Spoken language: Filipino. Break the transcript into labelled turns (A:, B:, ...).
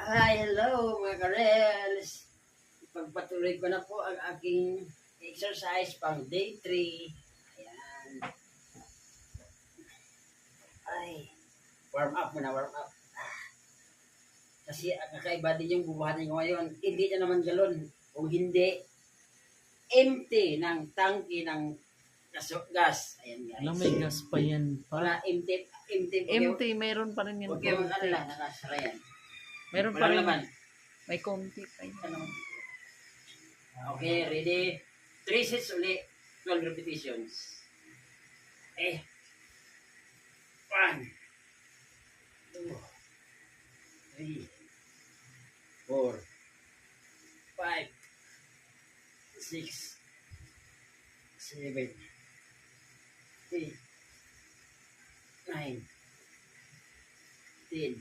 A: Hi, hello mga karels. Ipagpatuloy ko na po ang aking exercise pang day 3. Ayan. Ay, warm up muna, warm up. Kasi kakaiba din yung bubuhatin ko ngayon. Hindi na naman galon. Kung hindi, empty ng tangke ng gas. Ayan guys.
B: Alam, may gas pa yan pa.
A: Wala, empty.
B: Empty, mayroon pa rin yan.
A: Okay, mag-alala, nakasara yan.
B: Meron pa rin. May konti pa yan.
A: Okay, ready? 3 sets ulit. 12 repetitions. 1, 2, 3, 4, 5, 6, 7, 8, 9, 10.